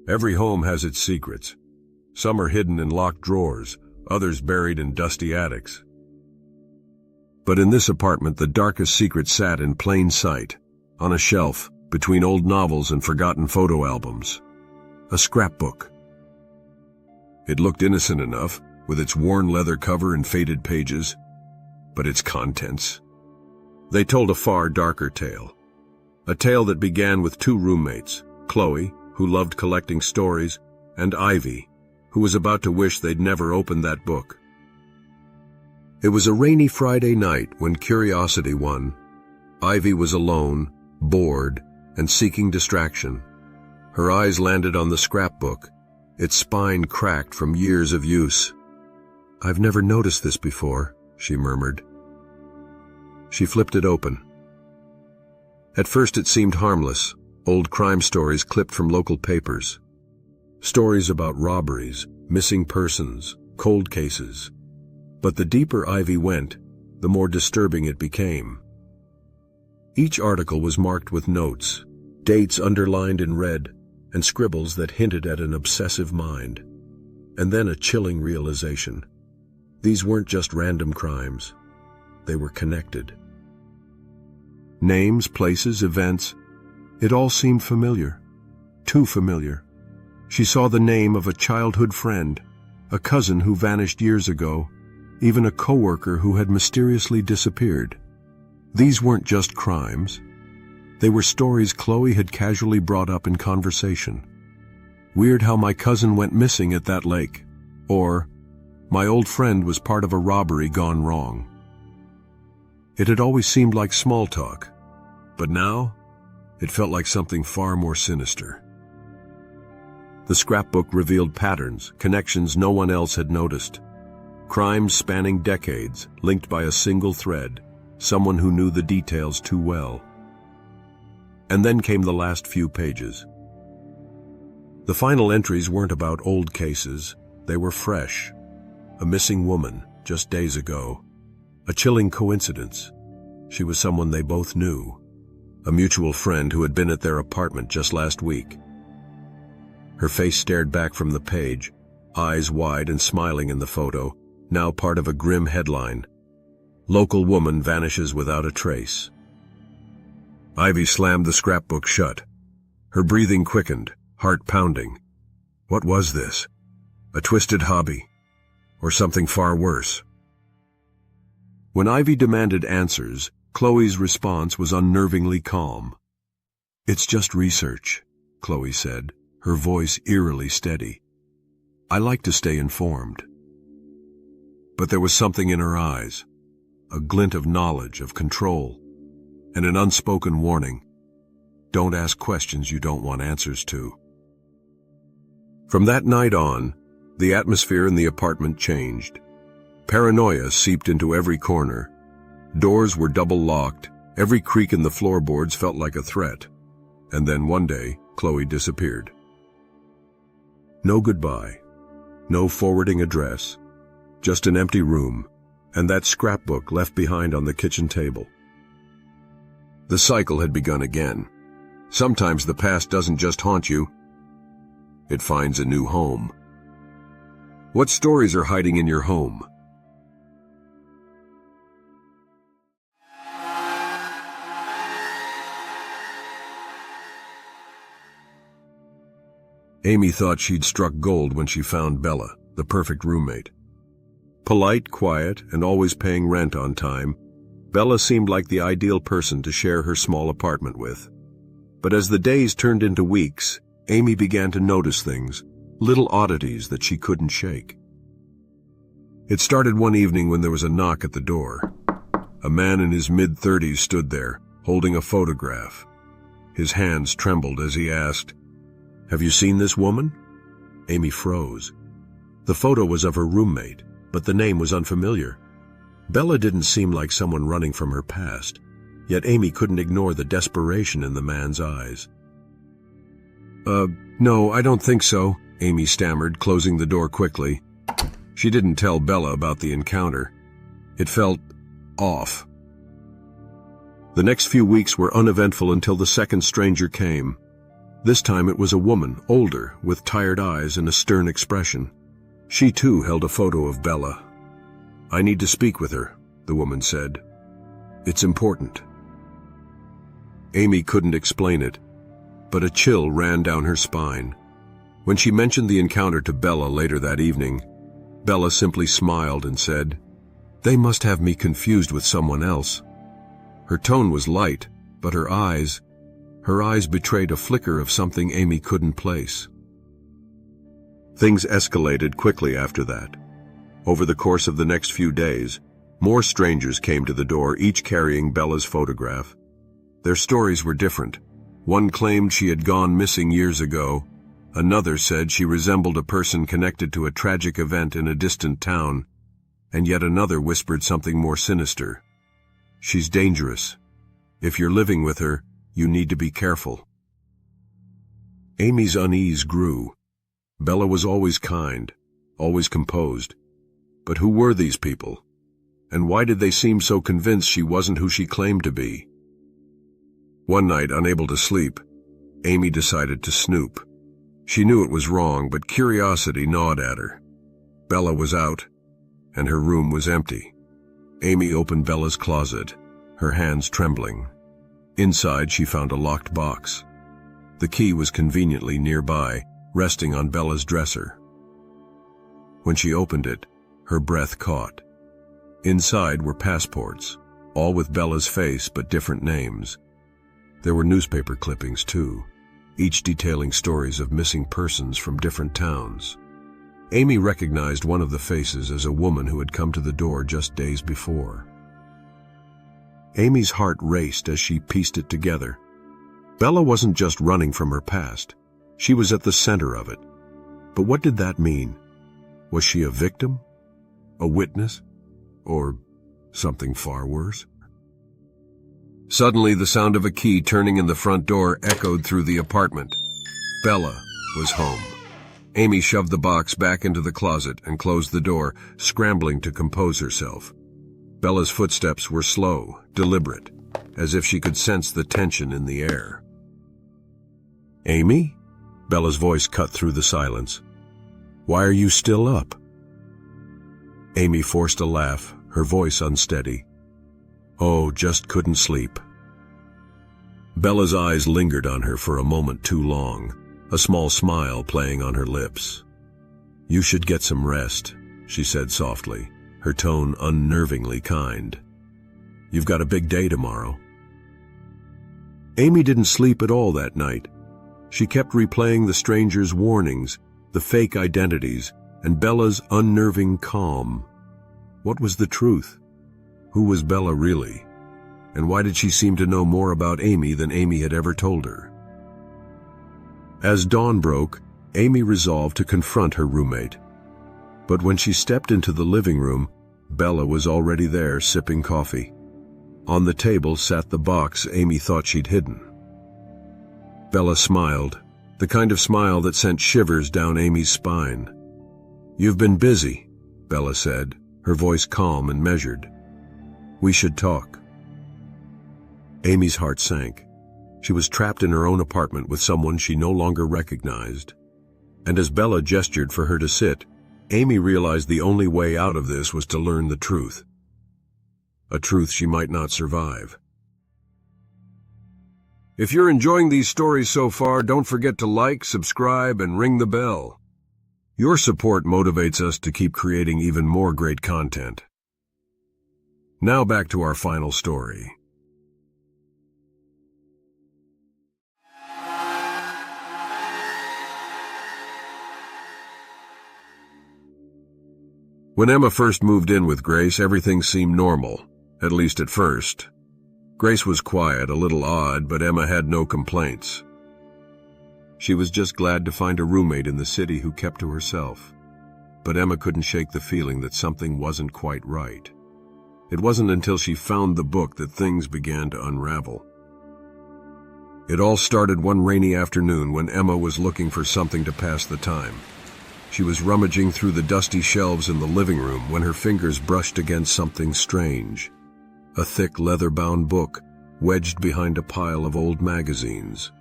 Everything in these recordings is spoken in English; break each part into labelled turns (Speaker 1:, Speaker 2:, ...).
Speaker 1: Every home has its secrets. Some are hidden in locked drawers, others buried in dusty attics. But in this apartment, the darkest secret sat in plain sight, on a shelf, between old novels and forgotten photo albums. A scrapbook. It looked innocent enough, with its worn leather cover and faded pages, but its contents. They told a far darker tale. A tale that began with two roommates, Chloe, who loved collecting stories, and Ivy, who was about to wish they'd never opened that book. It was a rainy Friday night when curiosity won. Ivy was alone, bored, and seeking distraction. Her eyes landed on the scrapbook, its spine cracked from years of use. "I've never noticed this before," she murmured. She flipped it open. At first it seemed harmless, old crime stories clipped from local papers. Stories about robberies, missing persons, cold cases. But the deeper Ivy went, the more disturbing it became. Each article was marked with notes, dates underlined in red, and scribbles that hinted at an obsessive mind. And then a chilling realization. These weren't just random crimes. They were connected. Names, places, events, it all seemed familiar. Too familiar. She saw the name of a childhood friend, a cousin who vanished years ago, even a coworker who had mysteriously disappeared. These weren't just crimes. They were stories Chloe had casually brought up in conversation. "Weird how my cousin went missing at that lake," or "My old friend was part of a robbery gone wrong." It had always seemed like small talk, but now it felt like something far more sinister. The scrapbook revealed patterns, connections no one else had noticed. Crimes spanning decades, linked by a single thread, someone who knew the details too well. And then came the last few pages. The final entries weren't about old cases, they were fresh. A missing woman, just days ago. A chilling coincidence. She was someone they both knew. A mutual friend who had been at their apartment just last week. Her face stared back from the page, eyes wide and smiling in the photo, now part of a grim headline. "Local woman vanishes without a trace." Ivy slammed the scrapbook shut. Her breathing quickened, heart pounding. What was this? A twisted hobby? Or something far worse? When Ivy demanded answers, Chloe's response was unnervingly calm. "It's just research," Chloe said, her voice eerily steady. "I like to stay informed." But there was something in her eyes, a glint of knowledge, of control, and an unspoken warning. Don't ask questions you don't want answers to. From that night on, the atmosphere in the apartment changed. Paranoia seeped into every corner. Doors were double-locked, every creak in the floorboards felt like a threat. And then one day, Chloe disappeared. No goodbye, no forwarding address, just an empty room, and that scrapbook left behind on the kitchen table. The cycle had begun again. Sometimes the past doesn't just haunt you, it finds a new home. What stories are hiding in your home? Amy thought she'd struck gold when she found Bella, the perfect roommate. Polite, quiet, and always paying rent on time, Bella seemed like the ideal person to share her small apartment with. But as the days turned into weeks, Amy began to notice things, little oddities that she couldn't shake. It started one evening when there was a knock at the door. A man in his mid-30s stood there, holding a photograph. His hands trembled as he asked, "Have you seen this woman?" Amy froze. The photo was of her roommate, but the name was unfamiliar. Bella didn't seem like someone running from her past, yet Amy couldn't ignore the desperation in the man's eyes. No, I don't think so," Amy stammered, closing the door quickly. She didn't tell Bella about the encounter. It felt off. The next few weeks were uneventful until the second stranger came. This time it was a woman, older, with tired eyes and a stern expression. She too held a photo of Bella. "I need to speak with her," the woman said. "It's important." Amy couldn't explain it, but a chill ran down her spine. When she mentioned the encounter to Bella later that evening, Bella simply smiled and said, "They must have me confused with someone else." Her tone was light, but her eyes betrayed a flicker of something Amy couldn't place. Things escalated quickly after that. Over the course of the next few days, more strangers came to the door, each carrying Bella's photograph. Their stories were different. One claimed she had gone missing years ago. Another said she resembled a person connected to a tragic event in a distant town. And yet another whispered something more sinister. "She's dangerous. If you're living with her, you need to be careful." Amy's unease grew. Bella was always kind, always composed. But who were these people? And why did they seem so convinced she wasn't who she claimed to be? One night, unable to sleep, Amy decided to snoop. She knew it was wrong, but curiosity gnawed at her. Bella was out, and her room was empty. Amy opened Bella's closet, her hands trembling. Inside, she found a locked box. The key was conveniently nearby, resting on Bella's dresser. When she opened it, her breath caught. Inside were passports, all with Bella's face but different names. There were newspaper clippings too, each detailing stories of missing persons from different towns. Amy recognized one of the faces as a woman who had come to the door just days before. Amy's heart raced as she pieced it together. Bella wasn't just running from her past. She was at the center of it. But what did that mean? Was she a victim? A witness? Or something far worse? Suddenly, the sound of a key turning in the front door echoed through the apartment. Bella was home. Amy shoved the box back into the closet and closed the door, scrambling to compose herself. Bella's footsteps were slow, deliberate, as if she could sense the tension in the air. "Amy?" Bella's voice cut through the silence. "Why are you still up?" Amy forced a laugh, her voice unsteady. "Oh, just couldn't sleep." Bella's eyes lingered on her for a moment too long, a small smile playing on her lips. "You should get some rest," she said softly, her tone unnervingly kind. "You've got a big day tomorrow." Amy didn't sleep at all that night. She kept replaying the stranger's warnings, the fake identities, and Bella's unnerving calm. What was the truth? Who was Bella really? And why did she seem to know more about Amy than Amy had ever told her? As dawn broke, Amy resolved to confront her roommate. But when she stepped into the living room, Bella was already there sipping coffee. On the table sat the box Amy thought she'd hidden. Bella smiled, the kind of smile that sent shivers down Amy's spine. "You've been busy," Bella said, her voice calm and measured. "We should talk." Amy's heart sank. She was trapped in her own apartment with someone she no longer recognized. And as Bella gestured for her to sit, Amy realized the only way out of this was to learn the truth. A truth she might not survive. If you're enjoying these stories so far, don't forget to like, subscribe, and ring the bell. Your support motivates us to keep creating even more great content. Now back to our final story. When Emma first moved in with Grace, everything seemed normal, at least at first. Grace was quiet, a little odd, but Emma had no complaints. She was just glad to find a roommate in the city who kept to herself. But Emma couldn't shake the feeling that something wasn't quite right. It wasn't until she found the book that things began to unravel. It all started one rainy afternoon when Emma was looking for something to pass the time. She was rummaging through the dusty shelves in the living room when her fingers brushed against something strange. A thick leather-bound book wedged behind a pile of old magazines.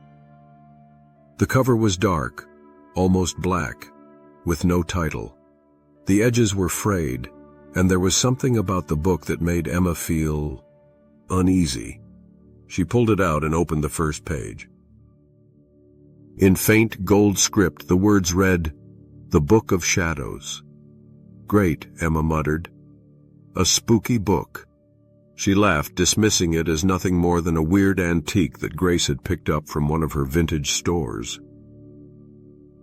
Speaker 1: The cover was dark, almost black, with no title. The edges were frayed, and there was something about the book that made Emma feel uneasy. She pulled it out and opened the first page. In faint gold script, the words read, "The Book of Shadows." "Great," Emma muttered. "A spooky book." She laughed, dismissing it as nothing more than a weird antique that Grace had picked up from one of her vintage stores.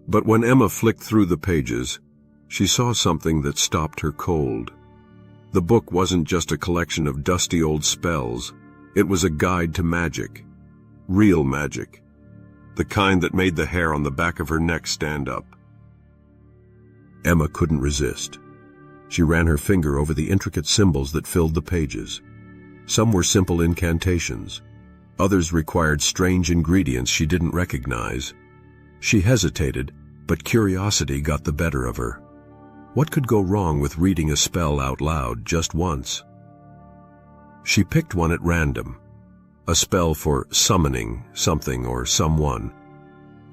Speaker 1: But when Emma flicked through the pages, she saw something that stopped her cold. The book wasn't just a collection of dusty old spells. It was a guide to magic. Real magic. The kind that made the hair on the back of her neck stand up. Emma couldn't resist. She ran her finger over the intricate symbols that filled the pages. Some were simple incantations. Others required strange ingredients she didn't recognize. She hesitated, but curiosity got the better of her. What could go wrong with reading a spell out loud just once? She picked one at random, a spell for summoning something or someone.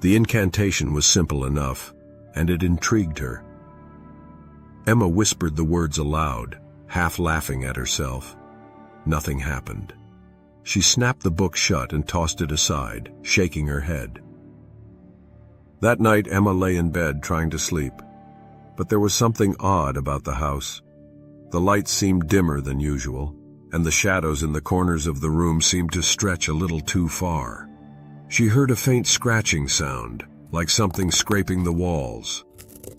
Speaker 1: The incantation was simple enough, and it intrigued her. Emma whispered the words aloud, half laughing at herself. Nothing happened. She snapped the book shut and tossed it aside, shaking her head. That night, Emma lay in bed trying to sleep. But there was something odd about the house. The lights seemed dimmer than usual, and the shadows in the corners of the room seemed to stretch a little too far. She heard a faint scratching sound, like something scraping the walls.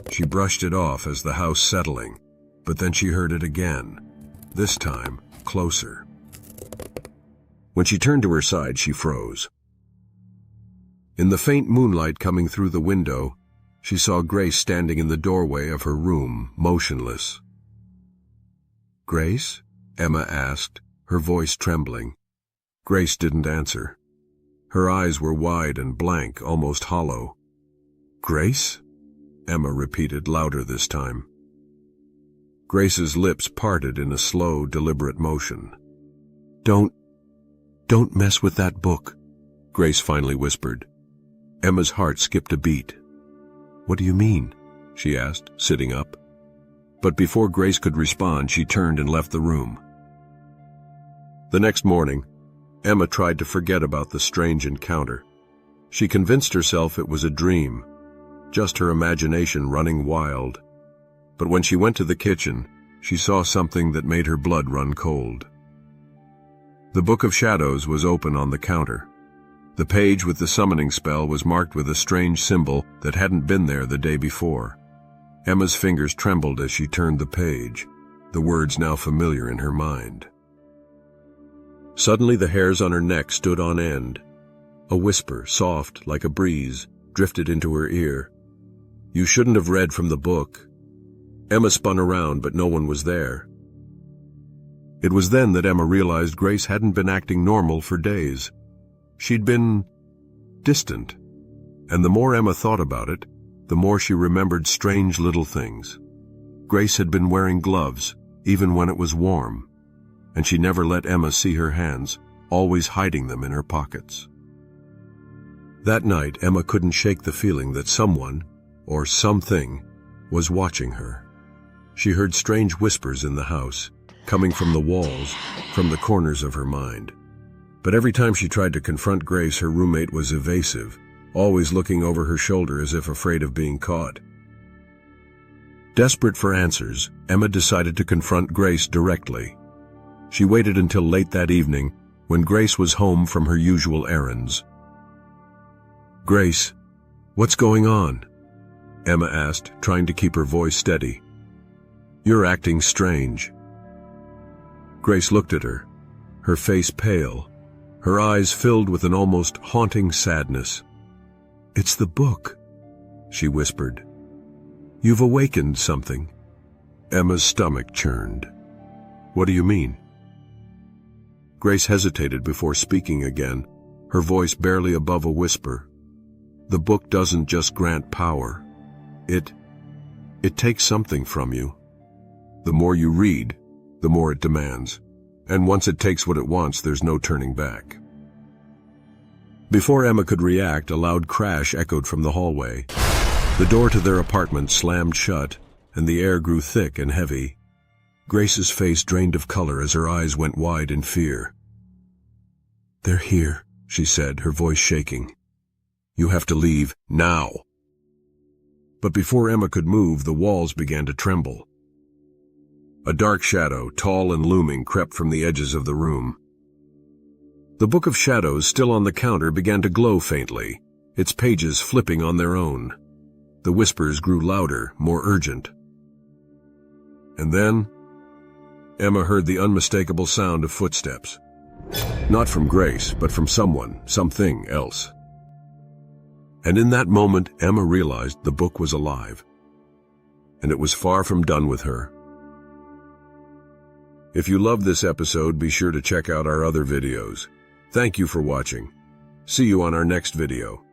Speaker 1: She brushed it off as the house settling, but then she heard it again, this time closer. When she turned to her side, she froze. In the faint moonlight coming through the window, she saw Grace standing in the doorway of her room, motionless. "Grace?" Emma asked, her voice trembling. Grace didn't answer. Her eyes were wide and blank, almost hollow. "Grace?" Emma repeated, louder this time. Grace's lips parted in a slow, deliberate motion. Don't mess with that book," Grace finally whispered. Emma's heart skipped a beat. "What do you mean?" she asked, sitting up. But before Grace could respond, she turned and left the room. The next morning, Emma tried to forget about the strange encounter. She convinced herself it was a dream, just her imagination running wild. But when she went to the kitchen, she saw something that made her blood run cold. The Book of Shadows was open on the counter. The page with the summoning spell was marked with a strange symbol that hadn't been there the day before. Emma's fingers trembled as she turned the page, the words now familiar in her mind. Suddenly the hairs on her neck stood on end. A whisper, soft like a breeze, drifted into her ear. "You shouldn't have read from the book." Emma spun around, but no one was there. It was then that Emma realized Grace hadn't been acting normal for days. She'd been distant, and the more Emma thought about it, the more she remembered strange little things. Grace had been wearing gloves, even when it was warm, and she never let Emma see her hands, always hiding them in her pockets. That night, Emma couldn't shake the feeling that someone, or something, was watching her. She heard strange whispers in the house, coming from the walls, from the corners of her mind. But every time she tried to confront Grace, her roommate was evasive, always looking over her shoulder as if afraid of being caught. Desperate for answers, Emma decided to confront Grace directly. She waited until late that evening, when Grace was home from her usual errands. "Grace, what's going on?" Emma asked, trying to keep her voice steady. "You're acting strange." Grace looked at her, her face pale, her eyes filled with an almost haunting sadness. "It's the book," she whispered. "You've awakened something." Emma's stomach churned. "What do you mean?" Grace hesitated before speaking again, her voice barely above a whisper. "The book doesn't just grant power. It takes something from you. The more you read, the more it demands. And once it takes what it wants, there's no turning back." Before Emma could react, a loud crash echoed from the hallway. The door to their apartment slammed shut, and the air grew thick and heavy. Grace's face drained of color as her eyes went wide in fear. "They're here," she said, her voice shaking. "You have to leave, now." But before Emma could move, the walls began to tremble. A dark shadow, tall and looming, crept from the edges of the room. The Book of Shadows, still on the counter, began to glow faintly, its pages flipping on their own. The whispers grew louder, more urgent. And then, Emma heard the unmistakable sound of footsteps. Not from Grace, but from someone, something else. And in that moment, Emma realized the book was alive. And it was far from done with her. If you loved this episode, be sure to check out our other videos. Thank you for watching. See you on our next video.